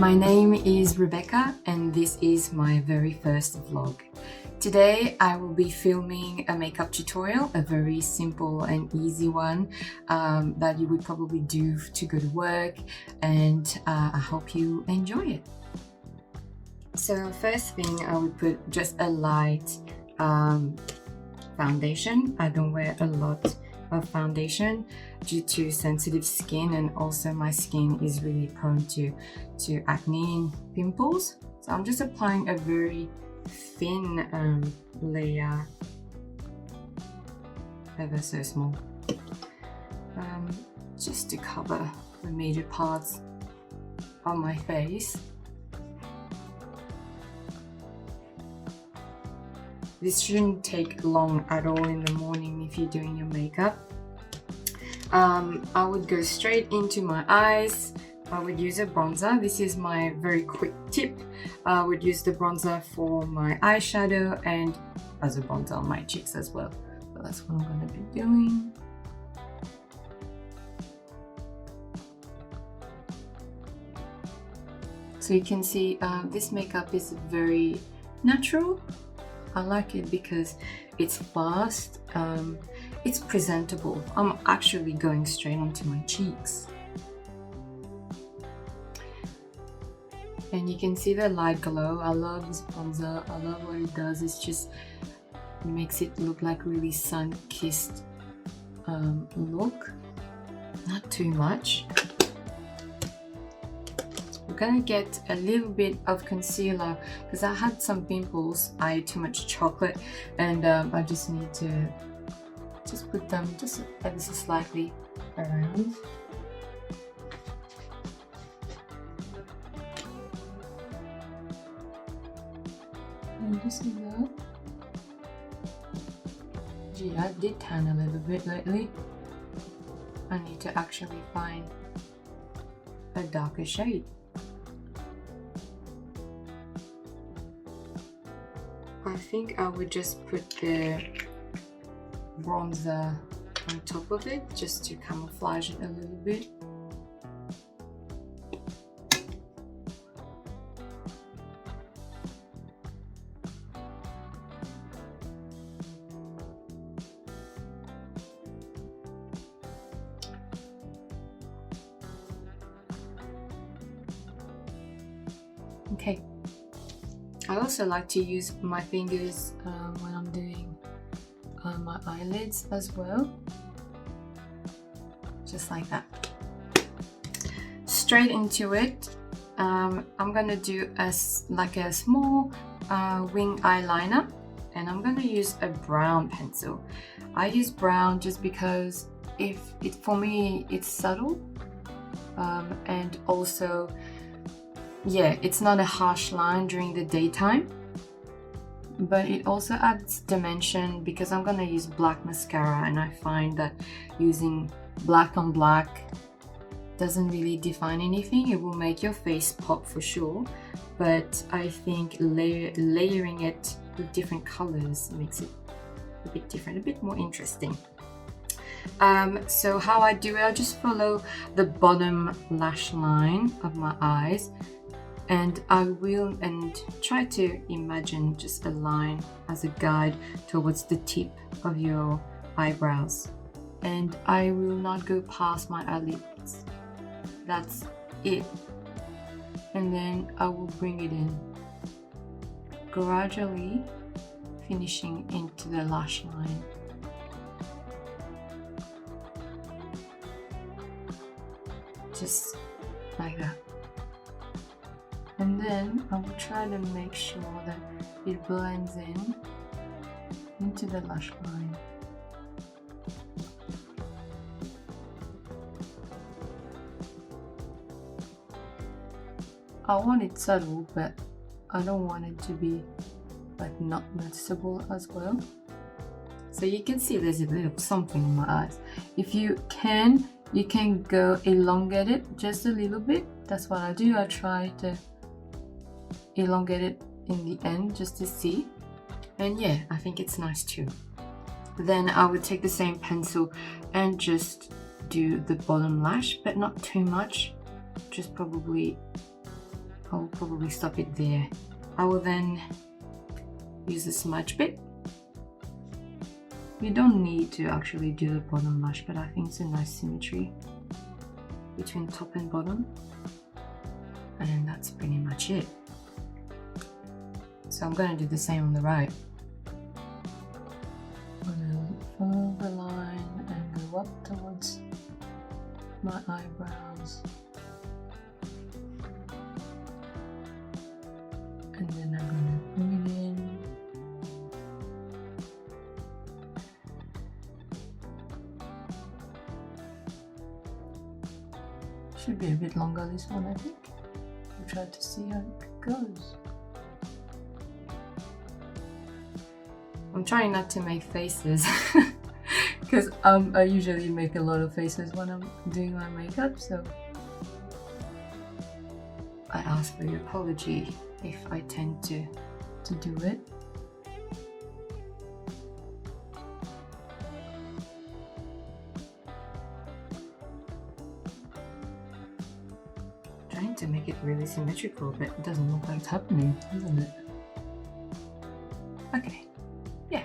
My name is Rebecca and this is my very first vlog. Today I will be filming a makeup tutorial, a very simple and easy one that you would probably do to go to work, and I hope you enjoy it. So first thing, I would put just a light foundation. I don't wear a lot of foundation due to sensitive skin, and also my skin is really prone to acne and pimples. So I'm just applying a very thin layer, ever so small, just to cover the major parts on my face. This shouldn't take long at all in the morning if you're doing your makeup. I would go straight into my eyes. I would use a bronzer. This is my very quick tip. I would use the bronzer for my eyeshadow and as a bronzer on my cheeks as well. So that's what I'm going to be doing. So you can see this makeup is very natural. I like it because it's fast, it's presentable. I'm actually going straight onto my cheeks. And you can see the light glow. I love this bronzer. I love what it does. It's just makes it look like really sun-kissed look. Not too much. We're gonna get a little bit of concealer because I had some pimples. I ate too much chocolate, and I just need to just put them just ever so slightly around. And just like that. Gee, I did tan a little bit lately. I need to actually find a darker shade. I think I would just put the bronzer on top of it just to camouflage it a little bit. Okay. I also like to use my fingers when I'm doing my eyelids as well, just like that. Straight into it. I'm gonna do a small wing eyeliner, and I'm gonna use a brown pencil. I use brown just because for me it's subtle, and also yeah, it's not a harsh line during the daytime, but it also adds dimension because I'm gonna use black mascara, and I find that using black on black doesn't really define anything. It will make your face pop for sure, but I think layering it with different colors makes it a bit different, a bit more interesting. So how I do it, I just follow the bottom lash line of my eyes, and I will try to imagine just a line as a guide towards the tip of your eyebrows, and I will not go past my eyelids. That's it. And then I will bring it in gradually, finishing into the lash line. Just like that. And then I will try to make sure that it blends into the lash line. I want it subtle, but I don't want it to be like not noticeable as well. So you can see there's a little something in my eyes. If you can go elongate it just a little bit. That's what I do. I try to elongate it in the end just to see, and yeah, I think it's nice too. Then I would take the same pencil and just do the bottom lash, but not too much, just probably I'll probably stop it there. I will then use the smudge bit. You don't need to actually do the bottom lash, but I think it's a nice symmetry between top and bottom. And that's pretty much it. So I'm going to do the same on the right. I'm going to follow the line and go up towards my eyebrows. And then I'm going to bring it in. Should be a bit longer, this one, I think. We'll try to see how it goes. I'm trying not to make faces because I usually make a lot of faces when I'm doing my makeup, so I ask for your apology if I tend to do it. Trying to make it really symmetrical, but it doesn't look like it's happening, doesn't it? Okay, yeah.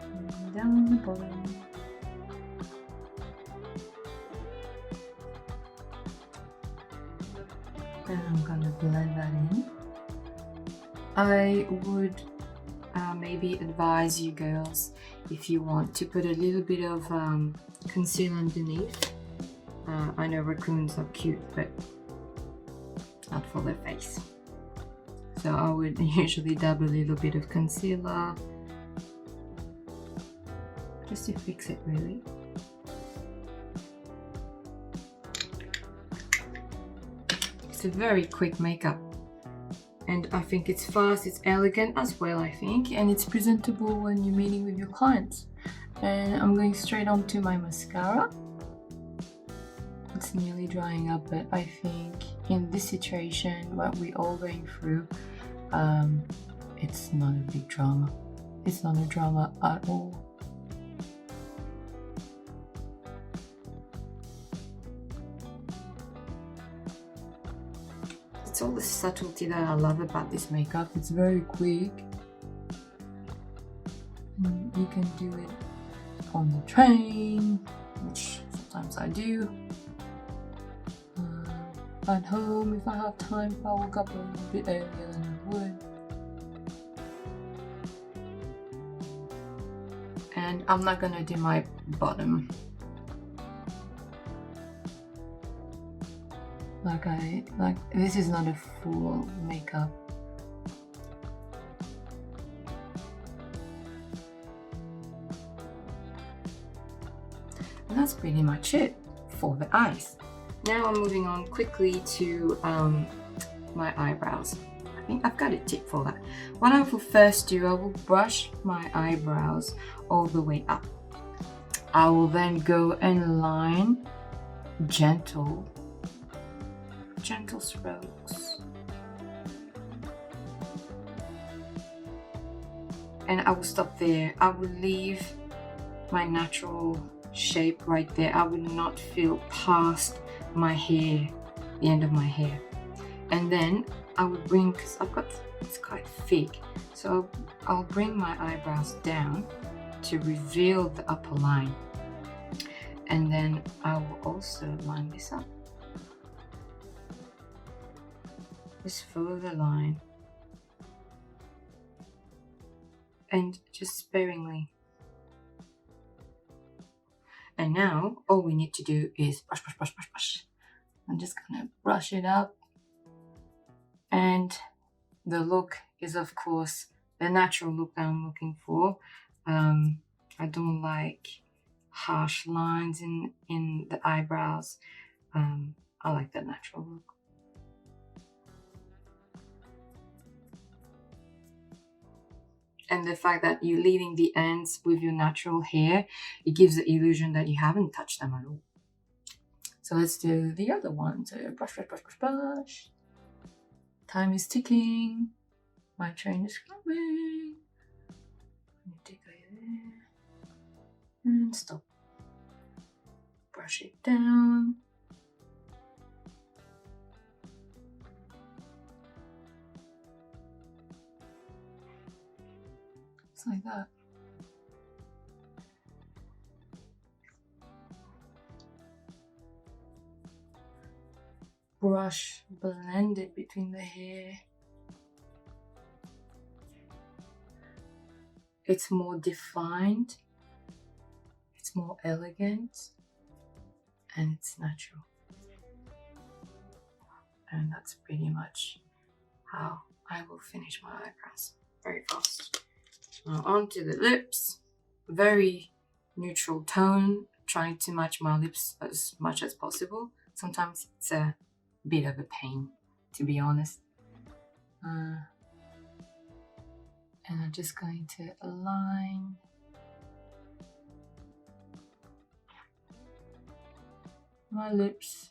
And down the bottom. And I'm gonna blend that in. I would maybe advise you girls, if you want, to put a little bit of concealer underneath. I know raccoons are cute, but not for their face. So I would usually dab a little bit of concealer just to fix it, really. It's a very quick makeup, and I think it's fast, it's elegant as well, I think, and it's presentable when you're meeting with your clients. And I'm going straight on to my mascara. It's nearly drying up, but I think in this situation, what we're all going through, it's not a big drama. It's not a drama at all. It's all the subtlety that I love about this makeup. It's very quick. And you can do it on the train, which sometimes I do. At home, if I have time, if I woke up a little bit earlier than I would. And I'm not gonna do my bottom. This is not a full makeup. And that's pretty much it for the eyes. Now I'm moving on quickly to my eyebrows. I think I've got a tip for that. What I will first do, I will brush my eyebrows all the way up. I will then go and line gentle strokes. And I will stop there. I will leave my natural shape right there. I will not fill past my hair, the end of my hair. And then I would bring, because it's quite thick, so I'll bring my eyebrows down to reveal the upper line. And then I will also line this up. Just follow the line. And just sparingly. And now all we need to do is brush, brush, brush, brush, brush. I'm just gonna brush it up. And the look is, of course, the natural look that I'm looking for. I don't like harsh lines in the eyebrows. I like the natural look. And the fact that you're leaving the ends with your natural hair, it gives the illusion that you haven't touched them at all. So let's do the other one. So brush, brush, brush, brush, brush. Time is ticking. My train is coming. Take it there. And stop. Brush, brush it down. Just like that. Brush blend it between the hair. It's more defined, it's more elegant, and it's natural. And that's pretty much how I will finish my eyebrows. Very fast. Now onto the lips. Very neutral tone, trying to match my lips as much as possible. Sometimes it's a bit of a pain, to be honest. And I'm just going to align my lips.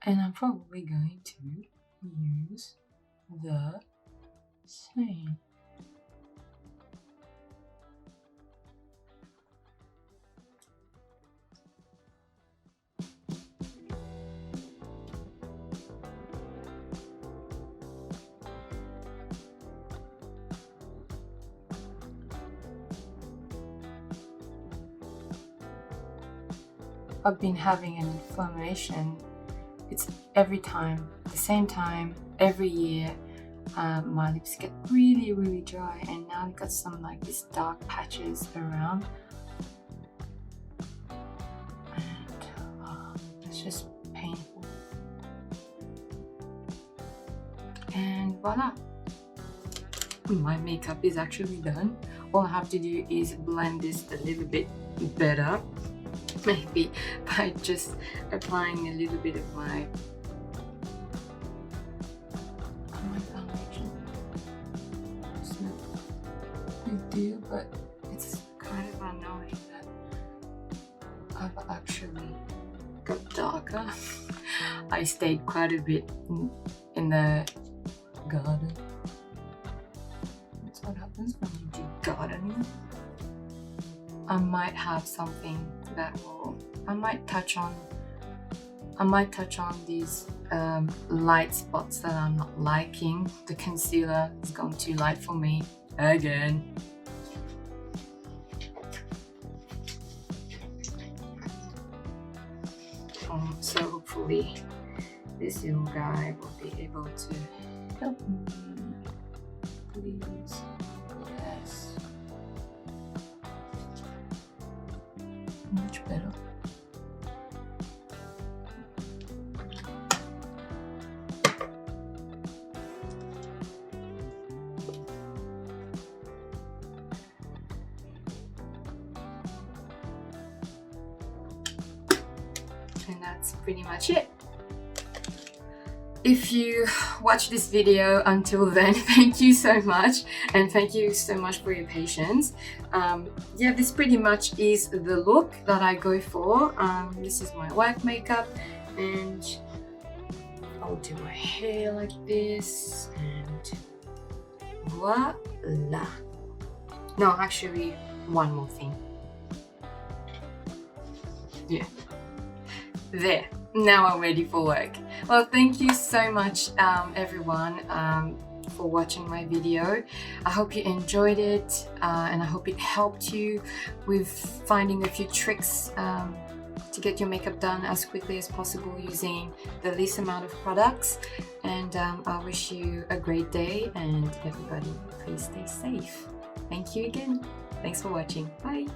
And I'm probably going to use the same. I've been having an inflammation. It's every time, the same time, every year. My lips get really dry, and now I've got some like these dark patches around. And it's just painful. And voila! My makeup is actually done. All I have to do is blend this a little bit better. Maybe by just applying a little bit of my foundation. It's not a big deal, but it's kind of annoying that I've actually got darker. I stayed quite a bit in the garden. That's what happens when you do gardening. I might have something that will, I might touch on these light spots that I'm not liking. The concealer has gone too light for me again. So hopefully this little guy will be able to help me. Please. Yes. Much better. And that's pretty much it. If you watch this video until then, thank you so much, and thank you so much for your patience. Yeah, this pretty much is the look that I go for. This is my work makeup, and I'll do my hair like this, and voila. No, actually, one more thing. Yeah. There. Now I'm ready for work. Well, thank you so much, everyone, for watching my video. I hope you enjoyed it, and I hope it helped you with finding a few tricks to get your makeup done as quickly as possible using the least amount of products. And I wish you a great day, and everybody, please stay safe. Thank you again. Thanks for watching. Bye.